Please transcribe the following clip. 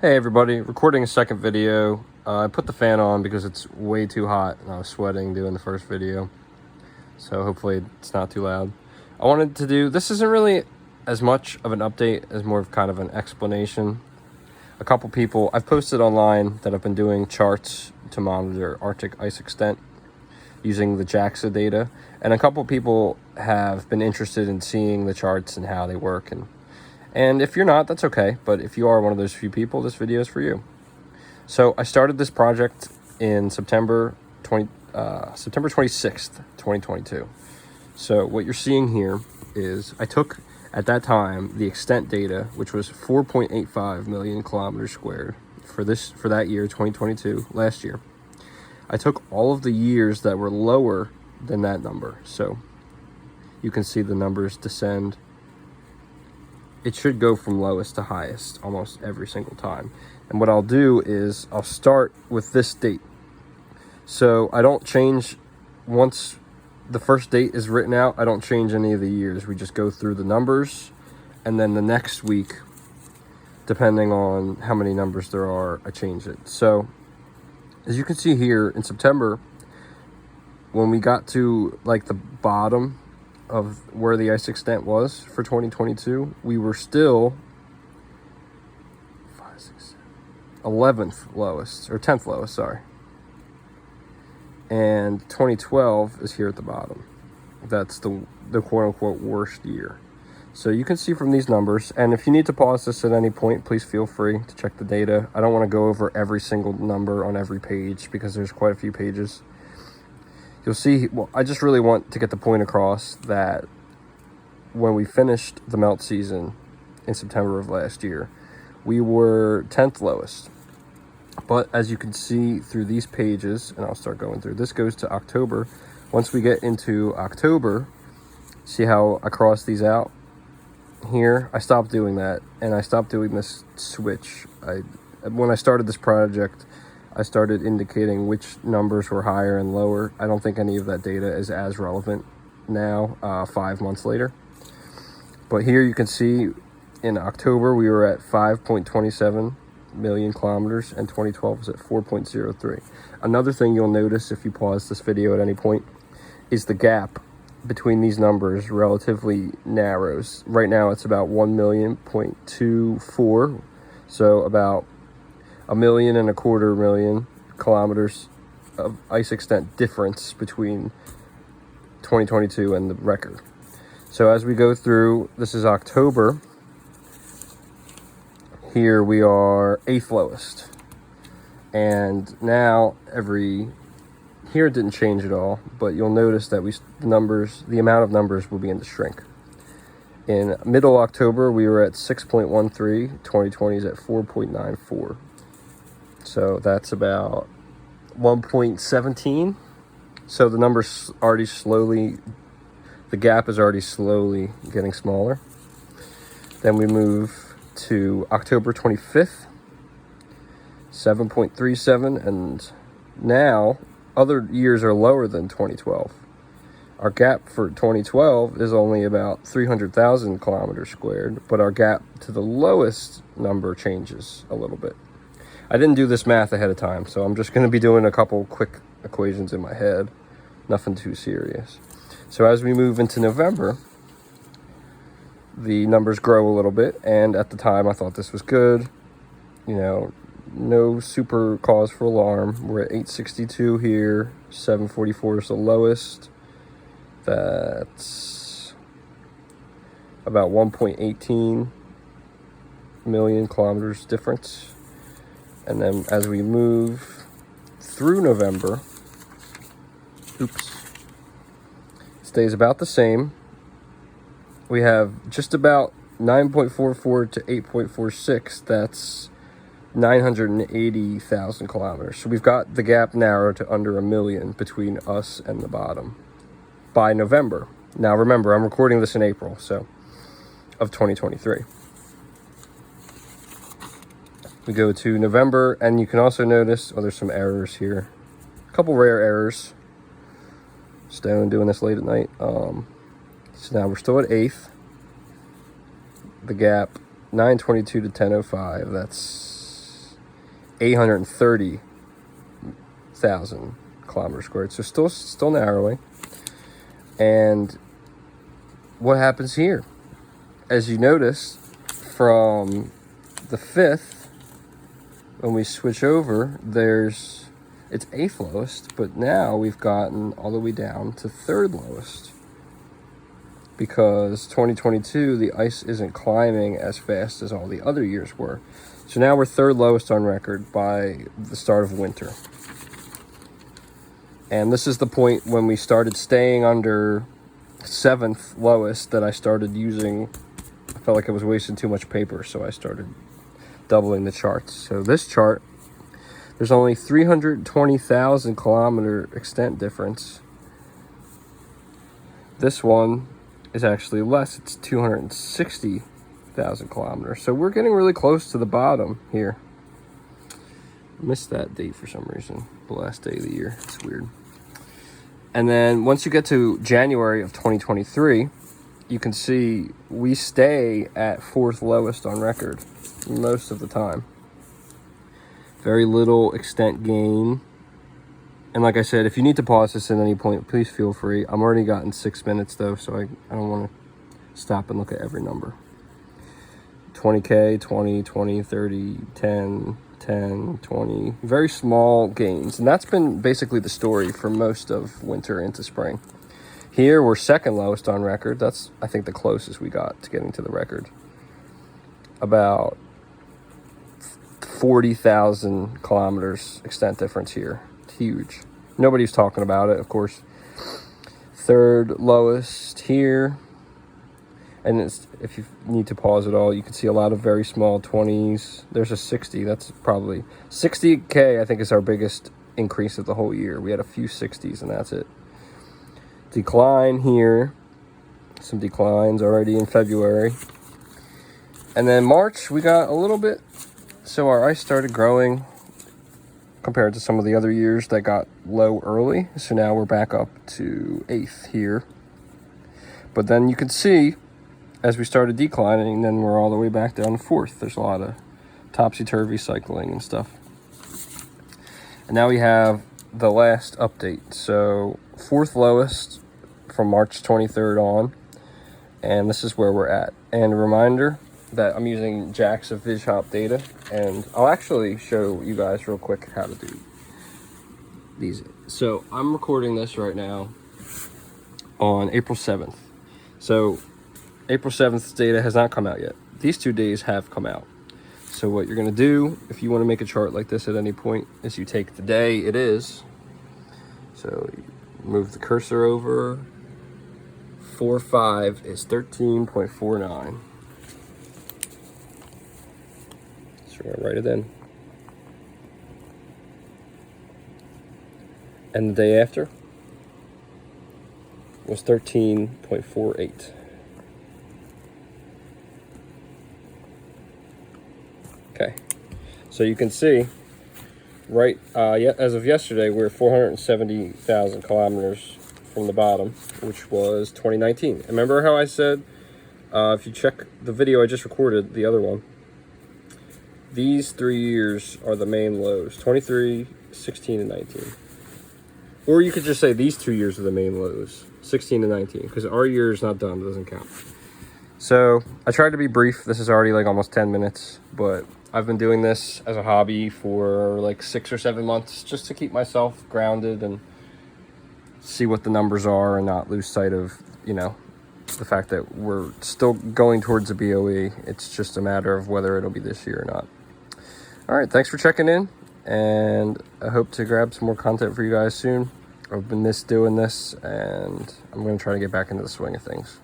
Hey everybody, recording a second video. I put the fan on because it's way too hot and I was sweating doing the first video. So hopefully it's not too loud. I wanted to do, this isn't really as much of an update as more of kind of an explanation. A couple people, I've posted online that I've been doing charts to monitor Arctic ice extent using the JAXA data. And a couple people have been interested in seeing the charts and how they work. And if you're not, that's okay. But if you are one of those few people, this video is for you. So I started this project in September 26th, 2022. So what you're seeing here is I took, at that time, the extent data, which was 4.85 million kilometers squared for that year, 2022, last year. I took all of the years that were lower than that number. So you can see the numbers descend. It should go from lowest to highest almost every single time. And what I'll do is I'll start with this date. So I don't change, once the first date is written out, I don't change any of the years. We just go through the numbers, and then the next week, depending on how many numbers there are, I change it. So as you can see here in September, when we got to like the bottom of where the ice extent was for 2022, we were still 11th lowest, or 10th lowest, sorry. And 2012 is here at the bottom. That's the quote-unquote worst year. So you can see from these numbers, and if you need to pause this at any point, please feel free to check the data. I don't want to go over every single number on every page because there's quite a few pages. You'll see, well, I just really want to get the point across that when we finished the melt season in September of last year, we were 10th lowest. But as you can see through these pages, and I'll start going through, this goes to October. Once we get into October, see how I cross these out here? I stopped doing that, and I stopped doing this switch. When I started this project, I started indicating which numbers were higher and lower. I don't think any of that data is as relevant now, 5 months later. But here you can see in October, we were at 5.27 million kilometers, and 2012 was at 4.03. Another thing you'll notice if you pause this video at any point is the gap between these numbers relatively narrows. Right now it's about 1.24, so about 1.25 million kilometers of ice extent difference between 2022 and the record. So as we go through, this is October. Here we are 8th lowest. And now here it didn't change at all, but you'll notice that the amount of numbers will begin to shrink. In middle October, we were at 6.13, 2020 is at 4.94. So that's about 1.17. So the number's already the gap is already slowly getting smaller. Then we move to October 25th, 7.37, and now other years are lower than 2012. Our gap for 2012 is only about 300,000 kilometers squared, but our gap to the lowest number changes a little bit. I didn't do this math ahead of time, so I'm just going to be doing a couple quick equations in my head. Nothing too serious. So as we move into November, the numbers grow a little bit, and at the time I thought this was good. You know, no super cause for alarm. We're at 862 here, 744 is the lowest. That's about 1.18 million kilometers difference. And then as we move through November, stays about the same. We have just about 9.44 to 8.46. That's 980,000 kilometers. So we've got the gap narrowed to under 1 million between us and the bottom by November. Now remember, I'm recording this in April, of 2023. We go to November, and you can also notice, there's some errors here. A couple rare errors. Stone doing this late at night. So now we're still at 8th. The gap, 922 to 1005. That's 830,000 kilometers squared. So still narrowing. And what happens here? As you notice, from the 5th, when we switch over, it's 8th lowest, but now we've gotten all the way down to 3rd lowest. Because 2022, the ice isn't climbing as fast as all the other years were. So now we're 3rd lowest on record by the start of winter. And this is the point when we started staying under 7th lowest that I started using. I felt like I was wasting too much paper, so I started doubling the charts. So this chart, there's only 320,000 kilometer extent difference. This one is actually less. It's 260,000 kilometers. So we're getting really close to the bottom here. Missed that date for some reason. The last day of the year. It's weird. And then once you get to January of 2023, you can see we stay at 4th lowest on record most of the time. Very little extent gain. And like I said, if you need to pause this at any point, please feel free. I'm already gotten 6 minutes though, so I don't want to stop and look at every number. 20K, 20, 20, 30, 10, 10, 20. Very small gains. And that's been basically the story for most of winter into spring. Here, we're 2nd lowest on record. That's, I think, the closest we got to getting to the record. About 40,000 kilometers extent difference here. It's huge. Nobody's talking about it, of course. 3rd lowest here. And if you need to pause it all, you can see a lot of very small 20s. There's a 60. That's probably 60K, I think, is our biggest increase of the whole year. We had a few 60s, and that's it. Decline here. Some declines already in February. And then March, we got a little bit. So our ice started growing compared to some of the other years that got low early. So now we're back up to 8th here. But then you can see, as we started declining, then we're all the way back down to 4th. There's a lot of topsy-turvy cycling and stuff. And now we have the last update. So 4th lowest from March 23rd on. And this is where we're at. And a reminder that I'm using JAXA VisHop data. And I'll actually show you guys real quick how to do these. So I'm recording this right now on April 7th. So April 7th data has not come out yet. These 2 days have come out. So what you're going to do, if you want to make a chart like this at any point, is you take the day it is. So you move the cursor over. 4/5 is 13.49. So we're going to write it in. And the day after was 13.48. Okay, so you can see, right, as of yesterday, we're 470,000 kilometers from the bottom, which was 2019. Remember how I said, if you check the video I just recorded, the other one, these 3 years are the main lows, 23, 16, and 19. Or you could just say these 2 years are the main lows, 16 and 19, because our year is not done, it doesn't count. So I tried to be brief. This is already like almost 10 minutes, but I've been doing this as a hobby for like 6 or 7 months just to keep myself grounded and see what the numbers are and not lose sight of, you know, the fact that we're still going towards a BOE. It's just a matter of whether it'll be this year or not. All right, thanks for checking in, and I hope to grab some more content for you guys soon. I've been missed doing this, and I'm going to try to get back into the swing of things.